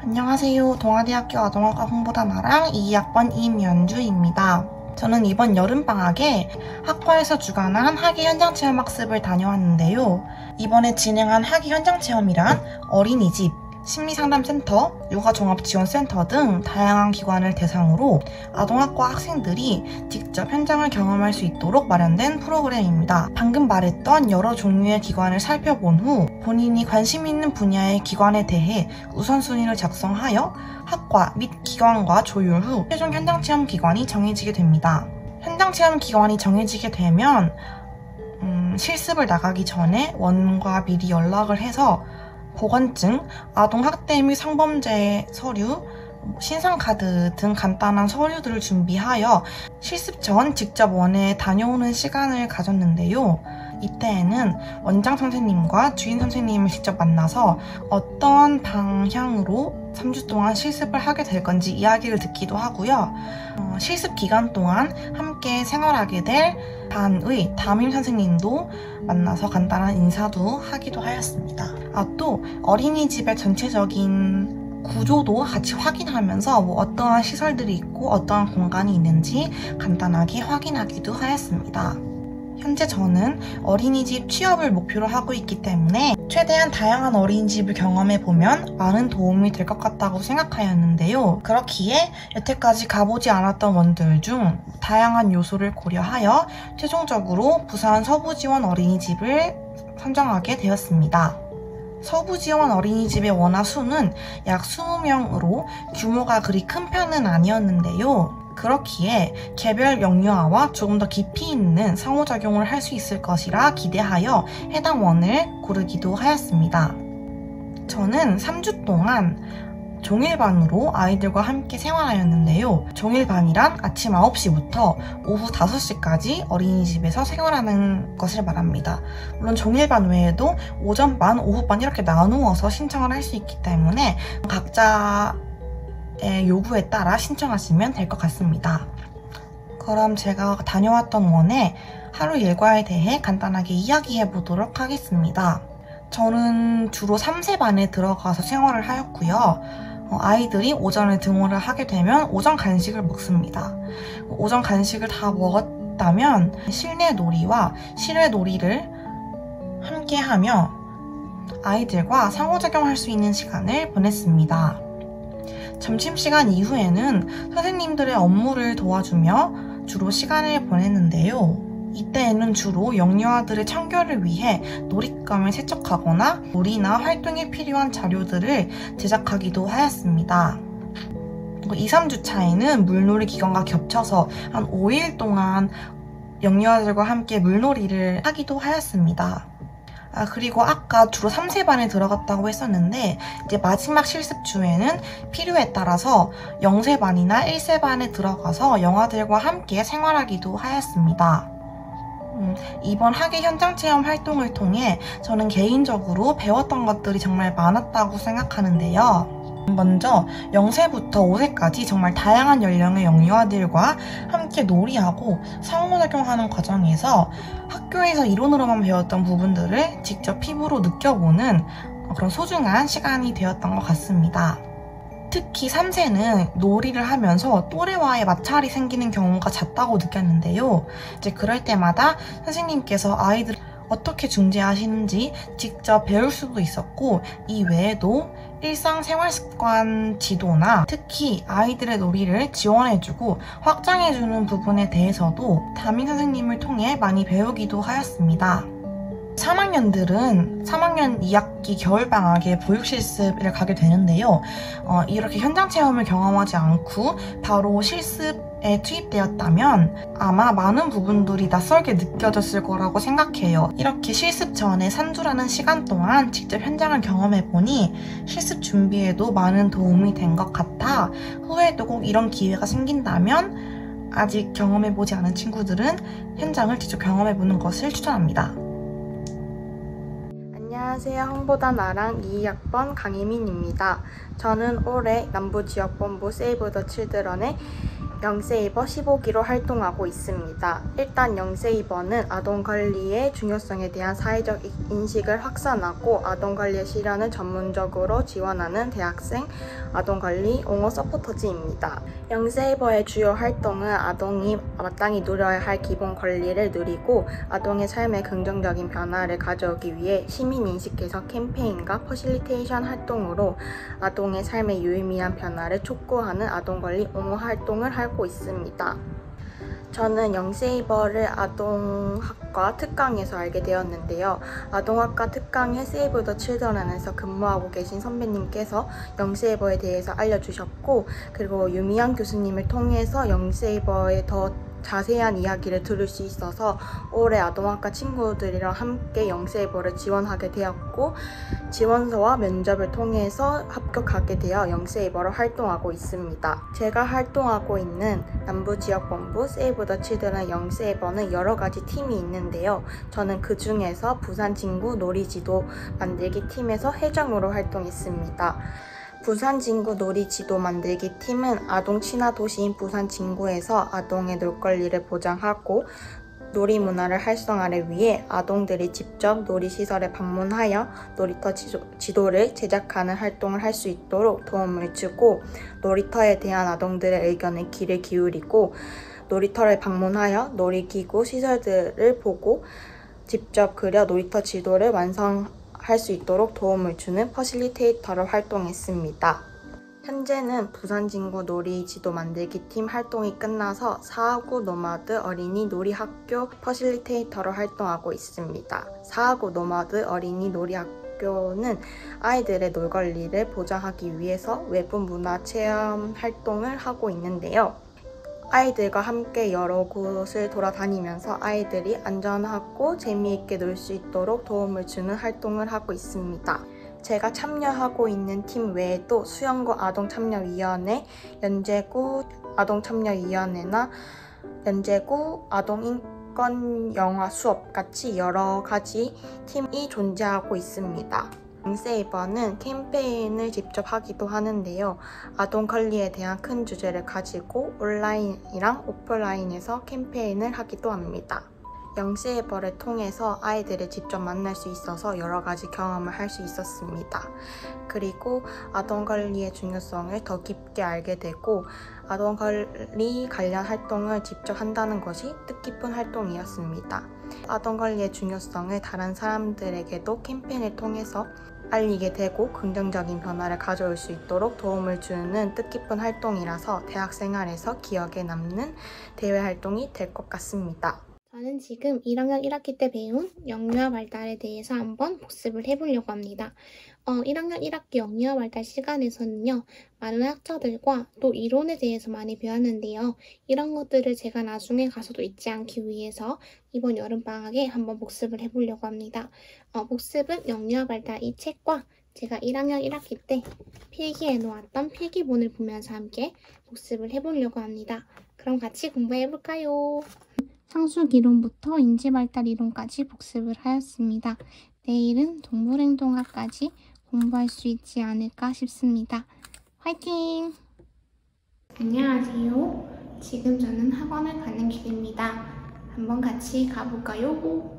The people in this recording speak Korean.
안녕하세요. 동아대학교 아동학과 홍보단아랑 2학번 임연주입니다. 저는 이번 여름방학에 학과에서 주관한 학예 현장체험학습을 다녀왔는데요. 이번에 진행한 학예 현장체험이란 어린이집, 심리상담센터, 육아종합지원센터 등 다양한 기관을 대상으로 아동학과 학생들이 직접 현장을 경험할 수 있도록 마련된 프로그램입니다. 방금 말했던 여러 종류의 기관을 살펴본 후 본인이 관심 있는 분야의 기관에 대해 우선순위를 작성하여 학과 및 기관과 조율 후 최종 현장체험 기관이 정해지게 됩니다. 현장체험 기관이 정해지게 되면 실습을 나가기 전에 원과 미리 연락을 해서 보건증, 아동학대 및 성범죄 서류, 신상카드 등 간단한 서류들을 준비하여 실습 전 직접 원에 다녀오는 시간을 가졌는데요. 이때에는 원장 선생님과 주인 선생님을 직접 만나서 어떤 방향으로 3주 동안 실습을 하게 될 건지 이야기를 듣기도 하고요. 실습 기간 동안 함께 생활하게 될 반의 담임 선생님도 만나서 간단한 인사도 하기도 하였습니다. 또 어린이집의 전체적인 구조도 같이 확인하면서 어떠한 시설들이 있고 어떠한 공간이 있는지 간단하게 확인하기도 하였습니다. 현재 저는 어린이집 취업을 목표로 하고 있기 때문에 최대한 다양한 어린이집을 경험해보면 많은 도움이 될 것 같다고 생각하였는데요. 그렇기에 여태까지 가보지 않았던 원들 중 다양한 요소를 고려하여 최종적으로 부산 서부지원 어린이집을 선정하게 되었습니다. 서부지원 어린이집의 원화 수는 약 20명으로 규모가 그리 큰 편은 아니었는데요. 그렇기에 개별 영유아와 조금 더 깊이 있는 상호작용을 할 수 있을 것이라 기대하여 해당 원을 고르기도 하였습니다. 저는 3주 동안 종일반으로 아이들과 함께 생활하였는데요. 종일반이란 아침 9시부터 오후 5시까지 어린이집에서 생활하는 것을 말합니다. 물론 종일반 외에도 오전반, 오후반 이렇게 나누어서 신청을 할 수 있기 때문에 각자의 요구에 따라 신청하시면 될 것 같습니다. 그럼 제가 다녀왔던 원의 하루 일과에 대해 간단하게 이야기해 보도록 하겠습니다. 저는 주로 3세반에 들어가서 생활을 하였고요. 아이들이 오전에 등원을 하게 되면 오전 간식을 먹습니다. 오전 간식을 다 먹었다면 실내 놀이와 실외 놀이를 함께 하며 아이들과 상호작용할 수 있는 시간을 보냈습니다. 점심시간 이후에는 선생님들의 업무를 도와주며 주로 시간을 보냈는데요. 이때에는 주로 영유아들의 청결을 위해 놀잇감을 세척하거나 놀이나 활동에 필요한 자료들을 제작하기도 하였습니다. 2, 3주 차에는 물놀이 기간과 겹쳐서 한 5일 동안 영유아들과 함께 물놀이를 하기도 하였습니다. 그리고 아까 주로 3세반에 들어갔다고 했었는데 이제 마지막 실습주에는 필요에 따라서 0세반이나 1세반에 들어가서 영아들과 함께 생활하기도 하였습니다. 이번 학예 현장체험 활동을 통해 저는 개인적으로 배웠던 것들이 정말 많았다고 생각하는데요. 먼저 0세부터 5세까지 정말 다양한 연령의 영유아들과 함께 놀이하고 상호작용하는 과정에서 학교에서 이론으로만 배웠던 부분들을 직접 피부로 느껴보는 그런 소중한 시간이 되었던 것 같습니다. 특히 3세는 놀이를 하면서 또래와의 마찰이 생기는 경우가 잦다고 느꼈는데요. 이제 그럴 때마다 선생님께서 아이들을 어떻게 중재하시는지 직접 배울 수도 있었고, 이 외에도 일상생활습관 지도나 특히 아이들의 놀이를 지원해주고 확장해주는 부분에 대해서도 담임 선생님을 통해 많이 배우기도 하였습니다. 3학년들은 3학년 2학기 겨울방학에 보육실습을 가게 되는데요. 이렇게 현장체험을 경험하지 않고 바로 실습에 투입되었다면 아마 많은 부분들이 낯설게 느껴졌을 거라고 생각해요. 이렇게 실습 전에 3주라는 시간 동안 직접 현장을 경험해보니 실습 준비에도 많은 도움이 된 것 같아 후에도 꼭 이런 기회가 생긴다면 아직 경험해보지 않은 친구들은 현장을 직접 경험해보는 것을 추천합니다. 안녕하세요. 홍보단아랑 2학번 강혜민입니다. 저는 올해 남부지역본부 세이브 더 칠드런의 영세이버 15기로 활동하고 있습니다. 일단 영세이버는 아동관리의 중요성에 대한 사회적 인식을 확산하고 아동관리의 실현을 전문적으로 지원하는 대학생 아동관리 옹호 서포터즈입니다. 영세이버의 주요 활동은 아동이 마땅히 누려야 할 기본 권리를 누리고 아동의 삶에 긍정적인 변화를 가져오기 위해 시민인식 개선 캠페인과 퍼실리테이션 활동으로 아동의 삶에 유의미한 변화를 촉구하는 아동관리 옹호 활동을 하고 있습니다. 저는 영세이버를 아동학과 특강에서 알게 되었는데요. 아동학과 특강의 세이브 더 칠드런에서 근무하고 계신 선배님께서 영세이버에 대해서 알려주셨고, 그리고 유미영 교수님을 통해서 영세이버에 더 자세한 이야기를 들을 수 있어서 올해 아동학과 친구들이랑 함께 영세이버를 지원하게 되었고, 지원서와 면접을 통해서 합격하게 되어 영세이버로 활동하고 있습니다. 제가 활동하고 있는 남부지역본부 세이브 더 칠드런 영세이버는 여러 가지 팀이 있는데요. 저는 그 중에서 부산진구 놀이지도 만들기 팀에서 회장으로 활동했습니다. 부산진구 놀이지도 만들기 팀은 아동 친화 도시인 부산진구에서 아동의 놀 권리를 보장하고 놀이 문화를 활성화를 위해 아동들이 직접 놀이시설에 방문하여 놀이터 지도를 제작하는 활동을 할 수 있도록 도움을 주고, 놀이터에 대한 아동들의 의견에 귀를 기울이고 놀이터를 방문하여 놀이기구 시설들을 보고 직접 그려 놀이터 지도를 완성할 수 있도록 도움을 주는 퍼실리테이터로 활동했습니다. 현재는 부산진구 놀이지도 만들기 팀 활동이 끝나서 사하구 노마드 어린이 놀이학교 퍼실리테이터로 활동하고 있습니다. 사하구 노마드 어린이 놀이학교는 아이들의 놀 권리를 보장하기 위해서 외부 문화 체험 활동을 하고 있는데요. 아이들과 함께 여러 곳을 돌아다니면서 아이들이 안전하고 재미있게 놀 수 있도록 도움을 주는 활동을 하고 있습니다. 제가 참여하고 있는 팀 외에도 수영구 아동참여위원회, 연제구 아동참여위원회나 연제구 아동인권영화 수업 같이 여러 가지 팀이 존재하고 있습니다. 영세이버는 캠페인을 직접 하기도 하는데요. 아동 권리에 대한 큰 주제를 가지고 온라인이랑 오프라인에서 캠페인을 하기도 합니다. 영세이버를 통해서 아이들을 직접 만날 수 있어서 여러 가지 경험을 할 수 있었습니다. 그리고 아동 권리의 중요성을 더 깊게 알게 되고 아동 권리 관련 활동을 직접 한다는 것이 뜻깊은 활동이었습니다. 아동 권리의 중요성을 다른 사람들에게도 캠페인을 통해서 알리게 되고 긍정적인 변화를 가져올 수 있도록 도움을 주는 뜻깊은 활동이라서 대학 생활에서 기억에 남는 대외 활동이 될 것 같습니다. 저는 지금 1학년 1학기 때 배운 영유아 발달에 대해서 한번 복습을 해보려고 합니다. 1학년 1학기 영유아 발달 시간에서는요, 많은 학자들과 또 이론에 대해서 많이 배웠는데요. 이런 것들을 제가 나중에 가서도 잊지 않기 위해서 이번 여름방학에 한번 복습을 해보려고 합니다. 복습은 영유아 발달 이 책과 제가 1학년 1학기 때 필기해 놓았던 필기본을 보면서 함께 복습을 해보려고 합니다. 그럼 같이 공부해볼까요? 상식 이론부터 인지발달 이론까지 복습을 하였습니다. 내일은 동물행동학까지 공부할 수 있지 않을까 싶습니다. 화이팅! 안녕하세요. 지금 저는 학원을 가는 길입니다. 한번 같이 가볼까요?